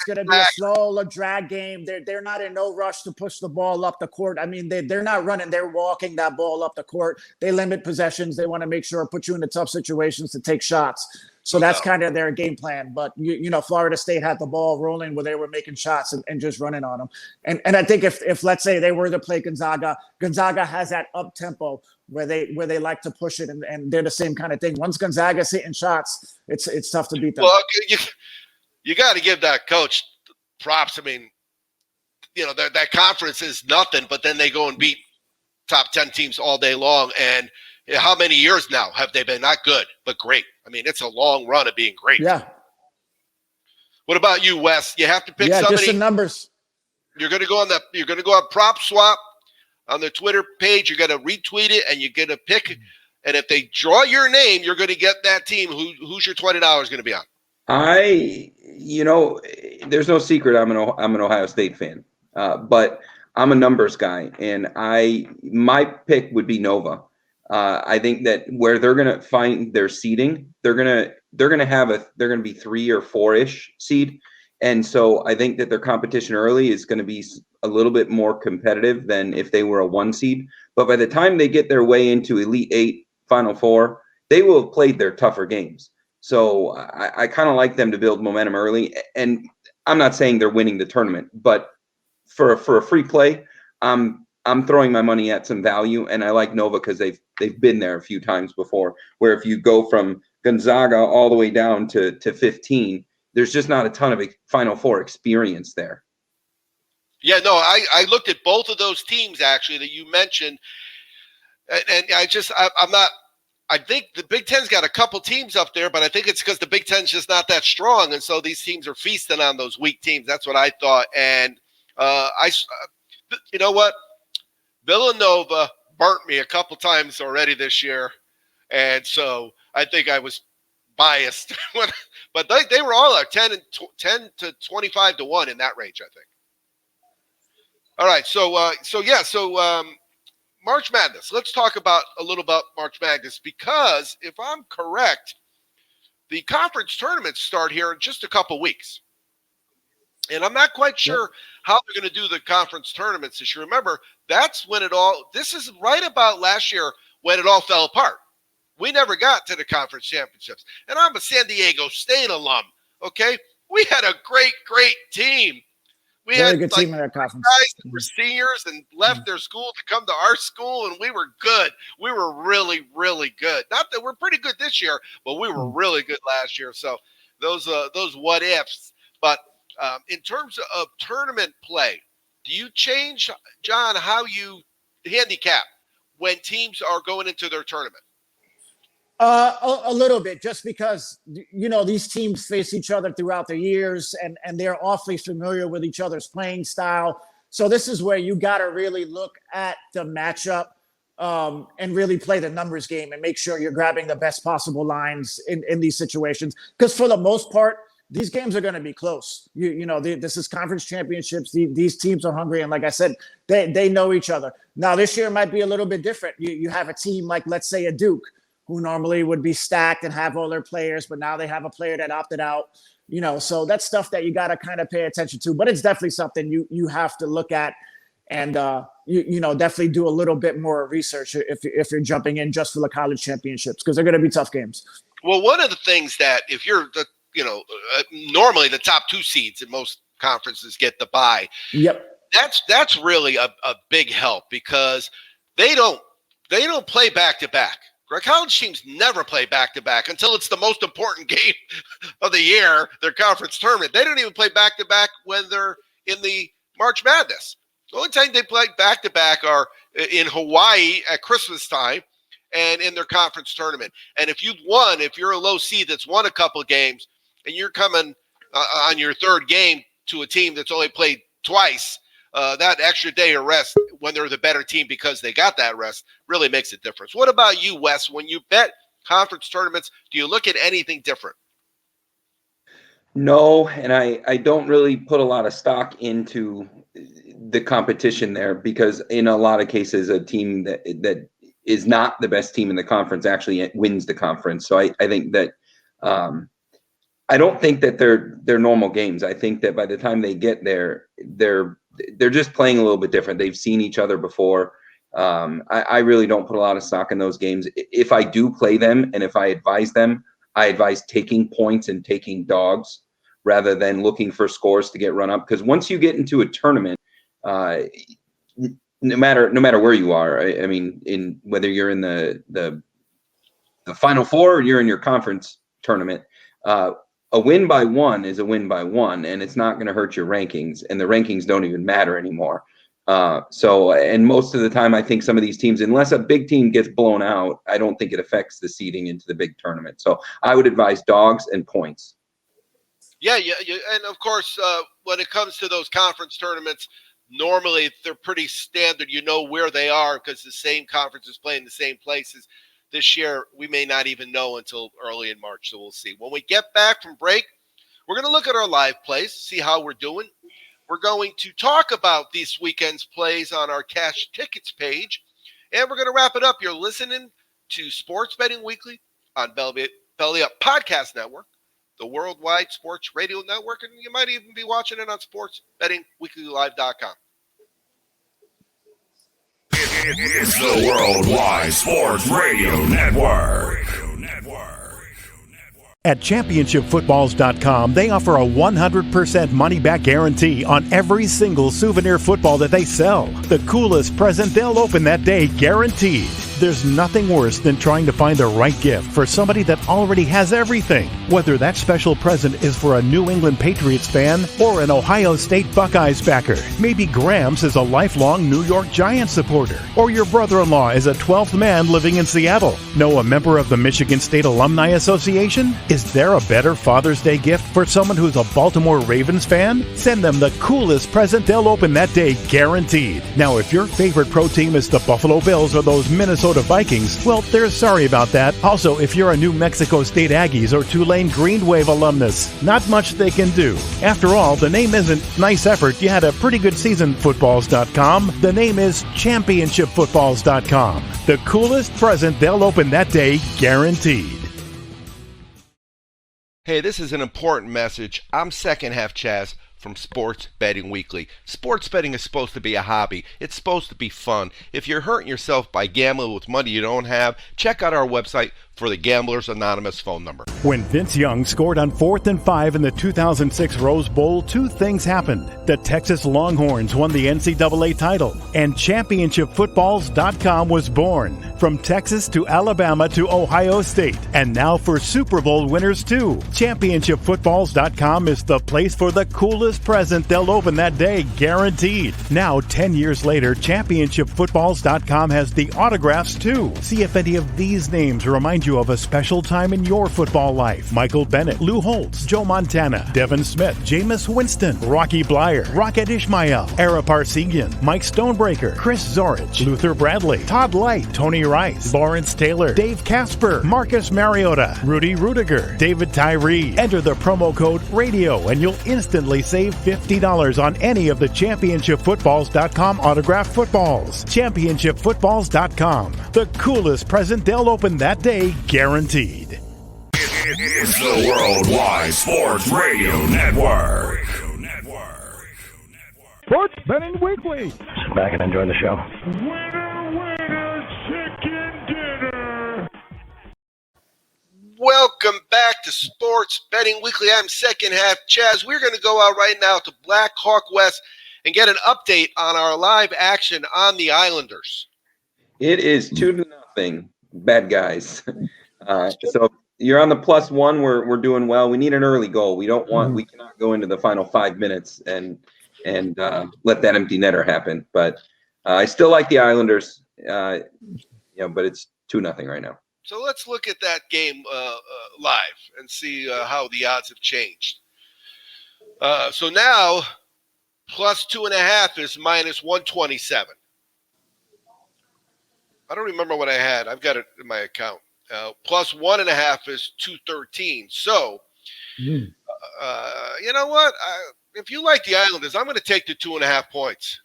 going to be a slow drag game. They're not in no rush to push the ball up the court. I mean, they're not running. They're walking that ball up the court. They limit possessions. They want to make sure put you into tough situations to take shots. So that's kind of their game plan. But, Florida State had the ball rolling where they were making shots and just running on them. And I think if let's say they were to play Gonzaga has that up-tempo where they like to push it, and they're the same kind of thing. Once Gonzaga's hitting shots, it's tough to beat them. Well, you got to give that coach props. I mean, that conference is nothing, but then they go and beat top 10 teams all day long. And how many years now have they been not good, but great? I mean, it's a long run of being great. Yeah. What about you, Wes? You have to pick somebody. Just the numbers. You're going to go on Prop Swap on the Twitter page. You're going to retweet it, and you're going to pick. And if they draw your name, you're going to get that team. Who's your $20 going to be on? There's no secret. I'm an Ohio State fan, but I'm a numbers guy, and my pick would be Nova. I think that where they're going to find their seeding, they're going to be 3 or 4-ish seed. And so I think that their competition early is going to be a little bit more competitive than if they were a 1 seed. But by the time they get their way into Elite 8, Final 4, they will have played their tougher games. So I kind of like them to build momentum early. And I'm not saying they're winning the tournament, but for a free play, I'm throwing my money at some value, and I like Nova because they've been there a few times before. Where if you go from Gonzaga all the way down to 15, there's just not a ton of Final Four experience there. Yeah, no, I looked at both of those teams actually that you mentioned, and I think the Big Ten's got a couple teams up there, but I think it's because the Big Ten's just not that strong, and so these teams are feasting on those weak teams. That's what I thought. And you know what? Villanova burnt me a couple times already this year, and so I think I was biased. But they were all 10 to 25 to 1 in that range, I think. All right, so March Madness. Let's talk about a little about March Madness, because if I'm correct, the conference tournaments start here in just a couple weeks. And I'm not quite sure how they're going to do the conference tournaments this year. Remember, that's when this is right about last year when it all fell apart. We never got to the conference championships. And I'm a San Diego State alum, okay? We had a great, great team. We Very had good team in that conference. Guys that were seniors and left their school to come to our school, and we were good. We were really, really good. Not that we're pretty good this year, but we were really good last year. So those what ifs. But in terms of tournament play, do you change, John, how you handicap when teams are going into their tournament? A little bit, just because, these teams face each other throughout the years, and they're awfully familiar with each other's playing style. So this is where you got to really look at the matchup and really play the numbers game and make sure you're grabbing the best possible lines in these situations. Because for the most part, these games are going to be close. This is conference championships. These teams are hungry. And like I said, they know each other. Now, this year might be a little bit different. You have a team like, let's say, a Duke, who normally would be stacked and have all their players, but now they have a player that opted out, so that's stuff that you got to kind of pay attention to. But it's definitely something you have to look at and, definitely do a little bit more research if you're jumping in just for the college championships, because they're going to be tough games. Well, one of the things that if you're normally the top 2 seeds in most conferences get the bye. Yep. That's really a big help, because they don't play back-to-back. College teams never play back-to-back until it's the most important game of the year, their conference tournament. They don't even play back-to-back when they're in the March Madness. The only time they play back-to-back are in Hawaii at Christmas time and in their conference tournament. And if you're a low seed that's won a couple of games and you're coming on your third game to a team that's only played twice, that extra day of rest when they're the better team because they got that rest really makes a difference. What about you, Wes? When you bet conference tournaments, do you look at anything different? No, and I don't really put a lot of stock into the competition there, because in a lot of cases, a team that is not the best team in the conference actually wins the conference. So I think that I don't think that they're normal games. I think that by the time they get there, they're just playing a little bit different. They've seen each other before. I really don't put a lot of stock in those games. If I do play them and if I advise them, I advise taking points and taking dogs rather than looking for scores to get run up. Because once you get into a tournament, no matter where you are, I mean, in whether you're in the Final Four or you're in your conference tournament, a win by one is a win by one, and it's not going to hurt your rankings, and the rankings don't even matter anymore. And most of the time, I think some of these teams, unless a big team gets blown out, I don't think it affects the seeding into the big tournament. So I would advise dogs and points. Yeah. And of course, when it comes to those conference tournaments, normally they're pretty standard. You know where they are because the same conference is playing the same places. This year, we may not even know until early in March, so we'll see. When we get back from break, we're going to look at our live plays, see how we're doing. We're going to talk about this weekend's plays on our cash tickets page, and we're going to wrap it up. You're listening to Sports Betting Weekly on Belly Up Podcast Network, the Worldwide Sports Radio Network, and you might even be watching it on SportsBettingWeeklyLive.com. It's the Worldwide Sports Radio Network. At ChampionshipFootballs.com, they offer a 100% money-back guarantee on every single souvenir football that they sell. The coolest present they'll open that day, guaranteed. There's nothing worse than trying to find the right gift for somebody that already has everything. Whether that special present is for a New England Patriots fan or an Ohio State Buckeyes backer. Maybe Grams is a lifelong New York Giants supporter. Or your brother-in-law is a 12th man living in Seattle. Know a member of the Michigan State Alumni Association? Is there a better Father's Day gift for someone who's a Baltimore Ravens fan? Send them the coolest present they'll open that day, guaranteed. Now, if your favorite pro team is the Buffalo Bills or those Minnesota Vikings, well, they're sorry about that. Also, if you're a New Mexico State Aggies or Tulane Green Wave alumnus, not much they can do. After all, the name isn't nice effort, you had a pretty good season, footballs.com. The name is championshipfootballs.com. The coolest present they'll open that day, guaranteed. Hey, this is an important message. I'm Second Half Chaz from Sports Betting Weekly. Sports betting is supposed to be a hobby. It's supposed to be fun. If you're hurting yourself by gambling with money you don't have, check out our website for the Gamblers Anonymous phone number. When Vince Young scored on 4th and 5 in the 2006 Rose Bowl, two things happened. The Texas Longhorns won the NCAA title, and ChampionshipFootballs.com was born. From Texas to Alabama to Ohio State, and now for Super Bowl winners too. ChampionshipFootballs.com is the place for the coolest present they'll open that day, guaranteed. Now, 10 years later, ChampionshipFootballs.com has the autographs too. See if any of these names remind you of a special time in your football life. Michael Bennett, Lou Holtz, Joe Montana, Devin Smith, Jameis Winston, Rocky Blyer, Rocket Ishmael, Ara Parsegian, Mike Stonebreaker, Chris Zorich, Luther Bradley, Todd Light, Tony Rice, Lawrence Taylor, Dave Casper, Marcus Mariota, Rudy Rudiger, David Tyree. Enter the promo code RADIO and you'll instantly save $50 on any of the ChampionshipFootballs.com autographed footballs. ChampionshipFootballs.com. The coolest present they'll open that day, guaranteed. It's the Worldwide Sports Radio Network. Sports Betting Weekly. Sit back and enjoy the show. Welcome back to Sports Betting Weekly. I'm Second Half Chaz. We're going to go out right now to Black Hawk West and get an update on our live action on the Islanders. It is 2-0, bad guys. So you're on the +1. We're doing well. We need an early goal. We cannot go into the final 5 minutes and let that empty netter happen. But I still like the Islanders. But it's 2-0 right now. So let's look at that game live and see how the odds have changed. So now +2.5 is -127. I don't remember what I had. I've got it in my account. +1.5 is 213. So, you know what? If you like the Islanders, I'm going to take the 2.5 points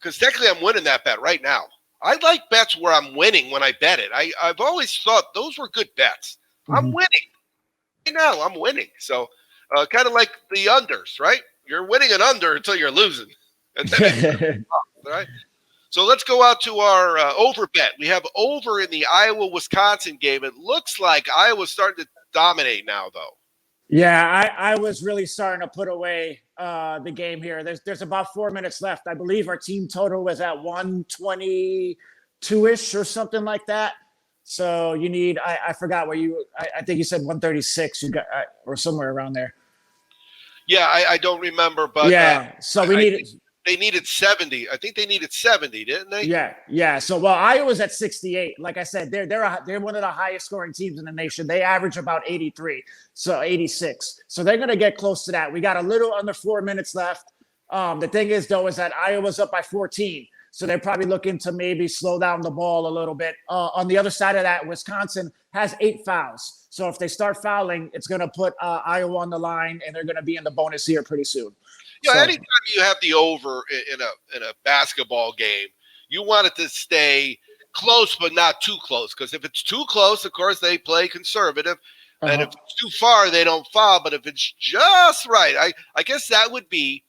because technically I'm winning that bet right now. I like bets where I'm winning when I bet it. I've always thought those were good bets. I'm winning. Right now, I'm winning. So, kind of like the unders, right? You're winning an under until you're losing. And then all right? So let's go out to our over bet. We have over in the Iowa-Wisconsin game. It looks like Iowa's starting to dominate now, though. Yeah, I was really starting to put away the game here. There's about 4 minutes left. I believe our team total was at 122-ish or something like that. So you need, I forgot where I think you said 136 you got, or somewhere around there. Yeah, I don't remember, but yeah. So we needed. They needed 70. I think they needed 70, didn't they? Yeah. So, Iowa's at 68. Like I said, they're one of the highest scoring teams in the nation. They average about 83, so 86. So they're going to get close to that. We got a little under 4 minutes left. The thing is, though, is that Iowa's up by 14. So they're probably looking to maybe slow down the ball a little bit. On the other side of that, Wisconsin has 8 fouls. So if they start fouling, it's going to put Iowa on the line, and they're going to be in the bonus here pretty soon. Yeah, anytime you have the over in a basketball game, you want it to stay close but not too close. Because if it's too close, of course, they play conservative. And if it's too far, they don't foul. But if it's just right, I guess that would be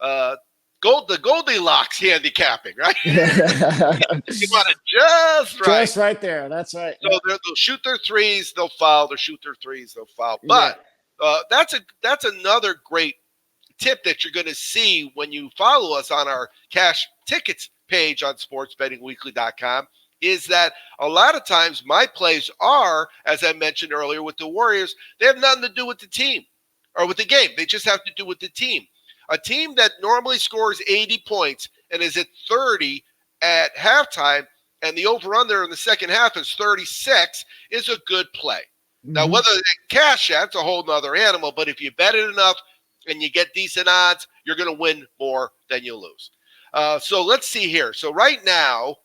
the Goldilocks handicapping, right? You want it just right. Just right there. That's right. So they'll shoot their threes, they'll foul. They'll shoot their threes, they'll foul. But that's another great tip that you're going to see when you follow us on our cash tickets page on sportsbettingweekly.com is that a lot of times my plays are, as I mentioned earlier with the Warriors, they have nothing to do with the team or with the game. They just have to do with the team. A team that normally scores 80 points and is at 30 at halftime, and the over-under in the second half is 36, is a good play. Mm-hmm. Now, whether they cash that's a whole nother animal, but if you bet it enough and you get decent odds, you're going to win more than you lose. So let's see here. So right now,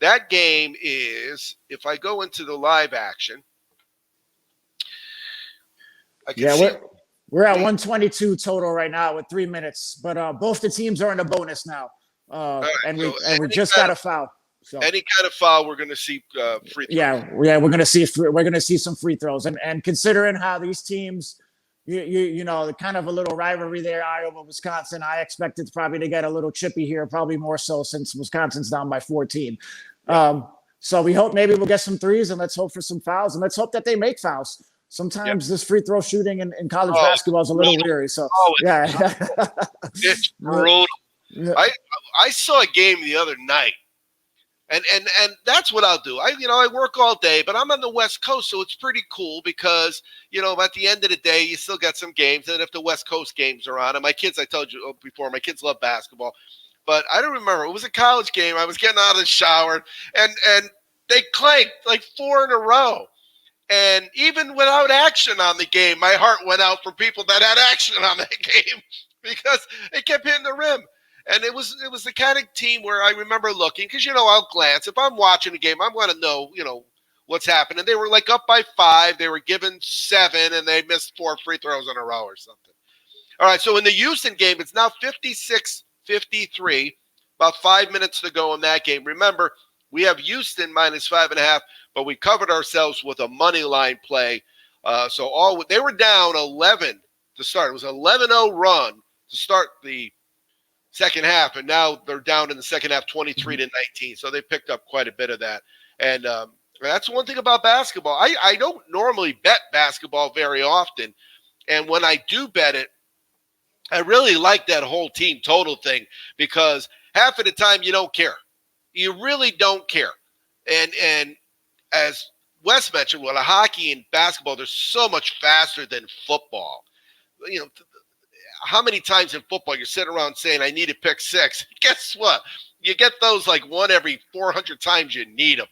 that game is, if I go into the live action, I can see. We're at 122 total right now with 3 minutes, but both the teams are in a bonus now, right, and we just got a foul. So any kind of foul, we're going to see free throws. Yeah, we're going to see some free throws, and considering how these teams, you know, kind of a little rivalry there, Iowa, Wisconsin. I expected probably to get a little chippy here, probably more so since Wisconsin's down by 14. So we hope maybe we'll get some threes, and let's hope for some fouls, and let's hope that they make fouls. Sometimes this free throw shooting in college basketball is a little weary. So it's brutal. Yeah. I saw a game the other night, and that's what I'll do. I work all day, but I'm on the West Coast, so it's pretty cool because at the end of the day, you still got some games, and if the West Coast games are on, and my kids, I told you before, my kids love basketball, but I don't remember. It was a college game. I was getting out of the shower, and they clanked like 4 in a row. And even without action on the game, my heart went out for people that had action on that game because it kept hitting the rim. And it was the kind of team where I remember looking, because, I'll glance. If I'm watching a game, I'm going to know, what's happening. They were like up by 5. They were given 7, and they missed 4 free throws in a row or something. All right, so in the Houston game, it's now 56-53, about 5 minutes to go in that game. Remember, we have Houston minus 5.5. But we covered ourselves with a money line play. So they were down 11 to start. It was an 11-0 run to start the second half, and now they're down in the second half 23-19. So they picked up quite a bit of that. And that's one thing about basketball. I don't normally bet basketball very often, and when I do bet it, I really like that whole team total thing because half of the time you don't care. You really don't care. And as Wes mentioned, with hockey and basketball, they're so much faster than football. How many times in football you're sitting around saying, I need a pick 6? Guess what? You get those like one every 400 times you need them.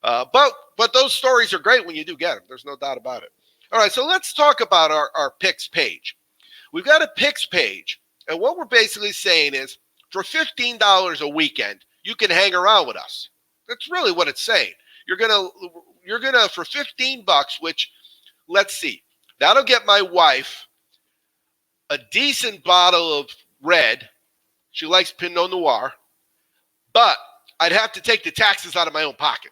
But those stories are great when you do get them. There's no doubt about it. All right, so let's talk about our picks page. We've got a picks page, and what we're basically saying is for $15 a weekend, you can hang around with us. That's really what it's saying. You're gonna for $15, which, let's see, that'll get my wife a decent bottle of red. She likes Pinot Noir, but I'd have to take the taxes out of my own pocket.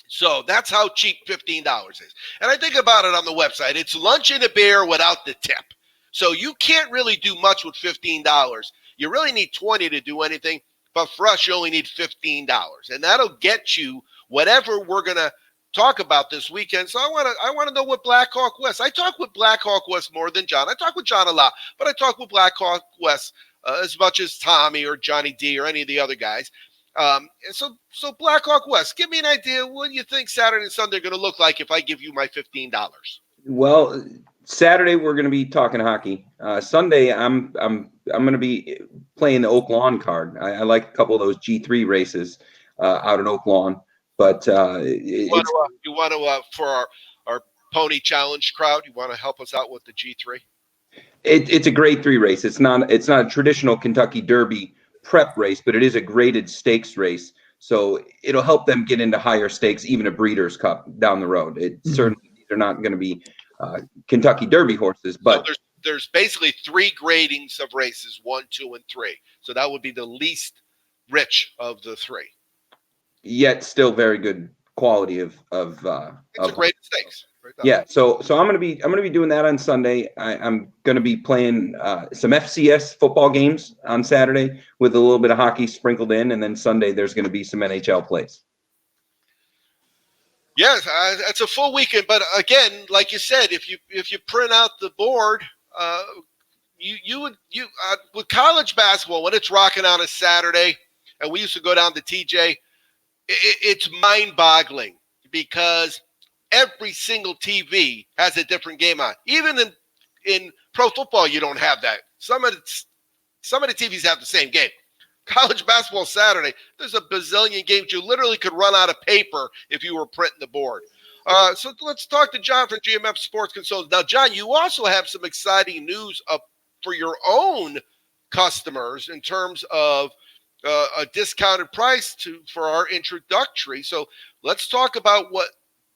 So that's how cheap $15 is. And I think about it on the website. It's lunch and a beer without the tip. So you can't really do much with $15. You really need $20 to do anything. But for us, you only need $15, and that'll get you whatever we're gonna talk about this weekend. So I want to know what Blackhawk West. I talk with Blackhawk West more than John. I talk with John a lot, but I talk with Blackhawk West as much as Tommy or Johnny D or any of the other guys. And so Blackhawk West, give me an idea. What do you think Saturday and Sunday are going to look like if I give you my $15? Well, Saturday we're going to be talking hockey. Sunday I'm going to be playing the Oak Lawn card. I like a couple of those G3 races out at Oak Lawn. But you want to for our Pony Challenge crowd, you want to help us out with the G3? It's a grade 3 race. It's not a traditional Kentucky Derby prep race, but it is a graded stakes race. So it'll help them get into higher stakes, even a Breeders' Cup down the road. Certainly they're not going to be Kentucky Derby horses, but so there's basically 3 gradings of races, 1, 2, and 3. So that would be the least rich of the 3. Yet still very good quality of it's a great stakes. Yeah, so I'm gonna be doing that on Sunday. I'm gonna be playing some FCS football games on Saturday with a little bit of hockey sprinkled in, and then Sunday there's gonna be some NHL plays. Yes, it's a full weekend, but again, like you said, if you print out the board, you would with college basketball when it's rocking on a Saturday, and we used to go down to TJ. it's mind-boggling because every single TV has a different game on. Even in pro football, you don't have that. Some of the TVs have the same game. College basketball Saturday, there's a bazillion games. You literally could run out of paper if you were printing the board. So let's talk to John from GMF Sports Consultants. Now, John, you also have some exciting news for your own customers in terms of a discounted price for our introductory. So let's talk about what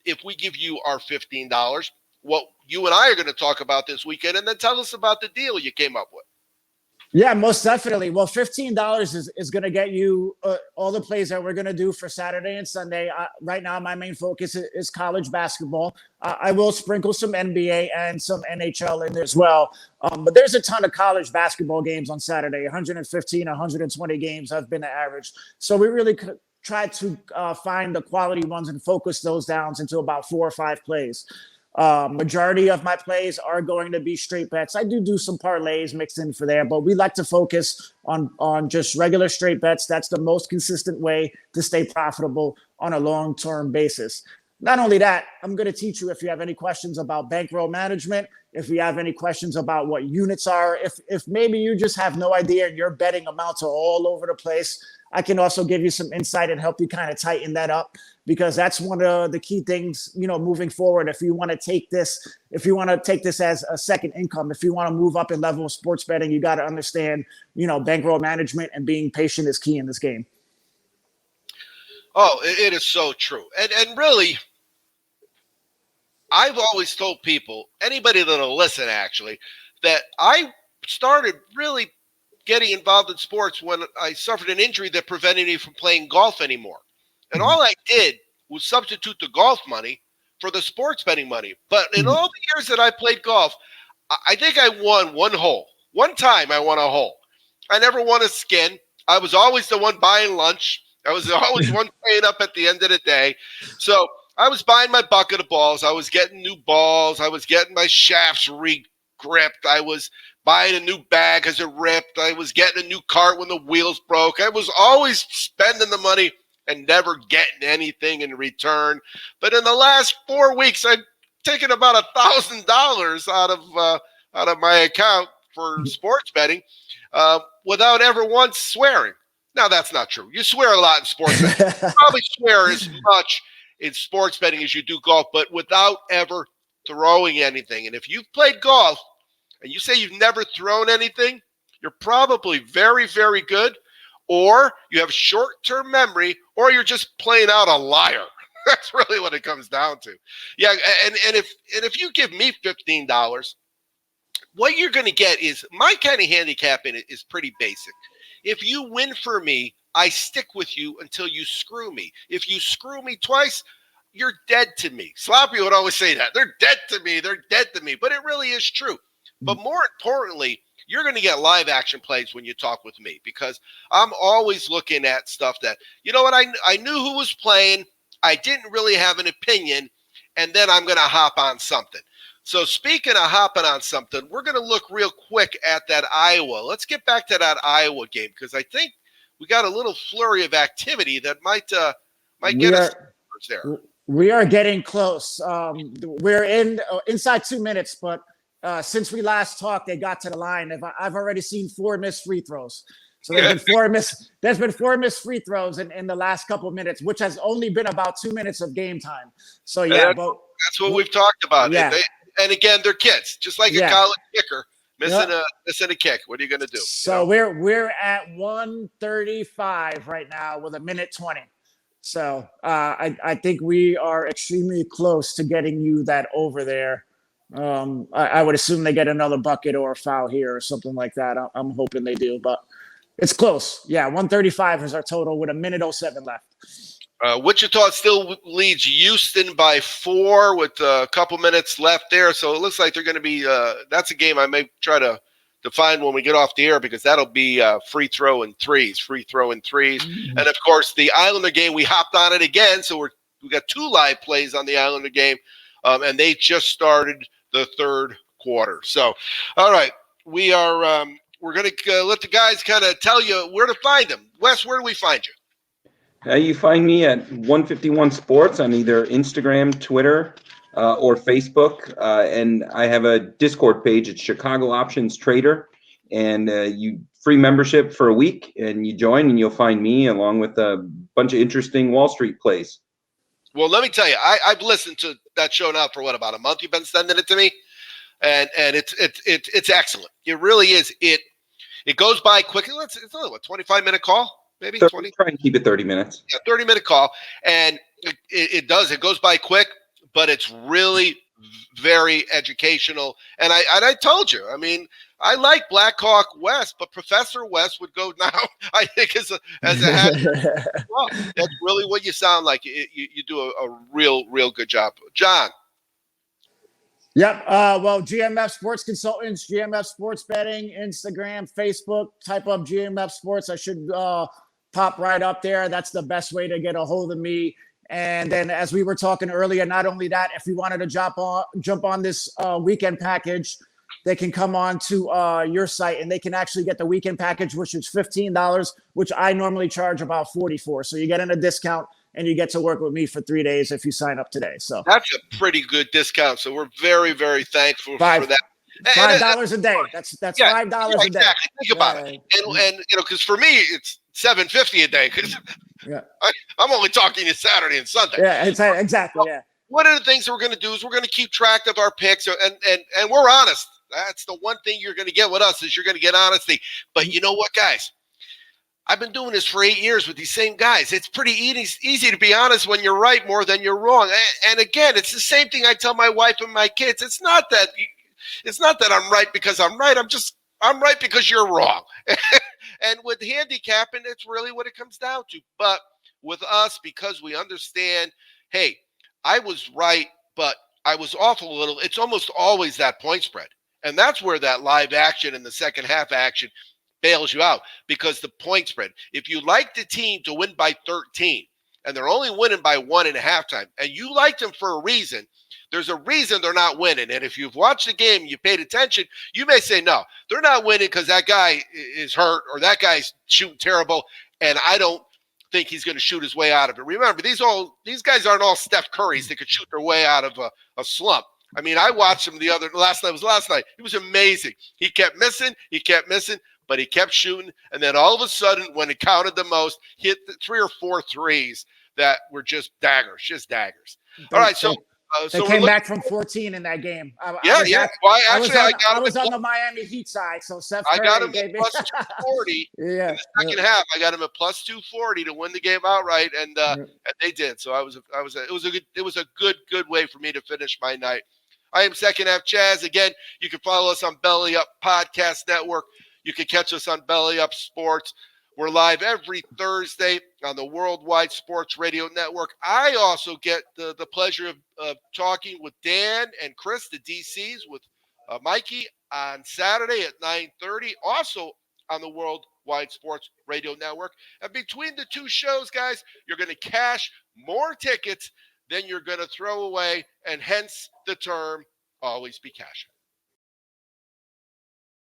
if we give you our $15, what you and I are going to talk about this weekend, and then tell us about the deal you came up with. Yeah, most definitely. Well, $15 is going to get you all the plays that we're going to do for Saturday and Sunday. Right now, my main focus is college basketball. I will sprinkle some NBA and some NHL in there as well. But there's a ton of college basketball games on Saturday. 115, 120 games have been the average. So we really try to find the quality ones and focus those down into about 4 or 5 plays. Majority of my plays are going to be straight bets. I do some parlays mixed in for there, but we like to focus on just regular straight bets. That's the most consistent way to stay profitable on a long-term basis. Not only that, I'm going to teach you if you have any questions about bankroll management, if you have any questions about what units are, if maybe you just have no idea and your betting amounts are all over the place, I can also give you some insight and help you kind of tighten that up, because that's one of the key things, moving forward. If you want to take this as a second income, if you want to move up in level of sports betting, you got to understand, bankroll management and being patient is key in this game. Oh, it is so true. And really, I've always told people, anybody that'll listen actually, that I started really getting involved in sports when I suffered an injury that prevented me from playing golf anymore. And all I did was substitute the golf money for the sports betting money. But in all the years that I played golf, I think I won one hole. One time I won a hole. I never won a skin. I was always the one buying lunch. I was always one paying up at the end of the day. So I was buying my bucket of balls. I was getting new balls. I was getting my shafts re-gripped. I was buying a new bag because it ripped. I was getting a new cart when the wheels broke. I was always spending the money and never getting anything in return. But in the last 4 weeks, I've taken about $1,000 out of my account for sports betting without ever once swearing. Now, that's not true. You swear a lot in sports betting. You probably swear as much in sports betting as you do golf, but without ever throwing anything. And if you've played golf and you say you've never thrown anything, you're probably very, very good, or you have short-term memory, or you're just plain out a liar. That's really what it comes down to. Yeah, and if you give me $15, what you're going to get is my kind of handicap in it is pretty basic. If you win for me, I stick with you until you screw me. If you screw me twice, you're dead to me. Sloppy would always say that. They're dead to me. They're dead to me. But it really is true. But more importantly, you're going to get live action plays when you talk with me, because I'm always looking at stuff that, you know what, I knew who was playing. I didn't really have an opinion, and then I'm going to hop on something. So speaking of hopping on something, we're going to look real quick at that Iowa. Let's get back to that Iowa game, because I think we got a little flurry of activity that might get us there. We are getting close. We're inside 2 minutes, but since we last talked, they got to the line. I've already seen 4 missed free throws. So there's been 4 missed free throws in the last couple of minutes, which has only been about 2 minutes of game time. So yeah, that's what we've talked about. Yeah. And again, they're kids, just like a college kicker missing a kick. What are you going to do? So we're at 1:35 right now with 1:20. So I think we are extremely close to getting you that over there. I would assume they get another bucket or a foul here or something like that. I'm hoping they do, but it's close. Yeah, 135 is our total with 1:07 left. Wichita still leads Houston by 4 with a couple minutes left there. So it looks like they're going to be that's a game I may try to find when we get off the air, because that'll be free throw and threes. Mm-hmm. And, of course, the Islander game, we hopped on it again. So we got 2 live plays on the Islander game, and they just started the third quarter. So, all right, we're going to let the guys kind of tell you where to find them. Wes, where do we find you? You find me at 151 Sports on either Instagram, Twitter, or Facebook. And I have a Discord page. It's Chicago Options Trader. And you free membership for a week, and you join, and you'll find me along with a bunch of interesting Wall Street plays. Well, let me tell you, I've listened to that show now for about a month. You've been sending it to me, and it's excellent. It really is. It goes by quickly. It's only what, 25-minute call, maybe 20. Try and keep it 30 minutes. Yeah, 30-minute call, and it does. It goes by quick, but it's really very educational. And I told you, I mean, I like Blackhawk West, but Professor West would go now, I think, as a well, that's really what you sound like. You do a real good job. John. Yep. Well, GMF Sports Consultants, GMF Sports Betting, Instagram, Facebook, type up GMF Sports. I should pop right up there. That's the best way to get a hold of me. And then, as we were talking earlier, not only that, if you wanted to jump on this weekend package, they can come on to your site and they can actually get the weekend package, which is $15, which I normally charge about $44. So you get in a discount and you get to work with me for 3 days if you sign up today. So that's a pretty good discount. So we're very, very thankful for that. $5 a day. That's $5 a day. Exactly. Think about it. And because for me it's $7.50 a day. Because I'm only talking to Saturday and Sunday. Yeah, exactly. Yeah. One of the things that we're going to do is we're going to keep track of our picks, and we're honest. That's the one thing you're going to get with us is you're going to get honesty. But you know what, guys? I've been doing this for 8 years with these same guys. It's pretty easy to be honest when you're right more than you're wrong. And again, it's the same thing I tell my wife and my kids. It's not that I'm right because I'm right. I'm right because you're wrong. And with handicapping, it's really what it comes down to. But with us, because we understand, hey, I was right, but I was off a little. It's almost always that point spread. And that's where that live action and the second half action bails you out, because the point spread. If you like the team to win by 13 and they're only winning by 1 at halftime, and you like them for a reason, there's a reason they're not winning. And if you've watched the game and you paid attention, you may say, no, they're not winning because that guy is hurt or that guy's shooting terrible, and I don't think he's going to shoot his way out of it. Remember, these guys aren't all Steph Currys that could shoot their way out of a slump. I mean, I watched him last night. It was amazing. He kept missing, but he kept shooting. And then all of a sudden, when it counted the most, hit 3 or 4 threes that were just daggers. All right, so they came back from 14 in that game. Well, I was on the Miami Heat side, so Steph Curry I got him gave at plus 240 in the second half. I got him at plus 240 to win the game outright, and they did. So it was a good way for me to finish my night. I am Second Half Chaz. Again, you can follow us on Belly Up Podcast Network. You can catch us on Belly Up Sports. We're live every Thursday on the Worldwide Sports Radio Network. I also get the pleasure of talking with Dan and Chris, the DCs, with Mikey on Saturday at 9:30, also on the Worldwide Sports Radio Network. And between the two shows, guys, you're going to cash more tickets than you're going to throw away, and hence the term, always be cashing.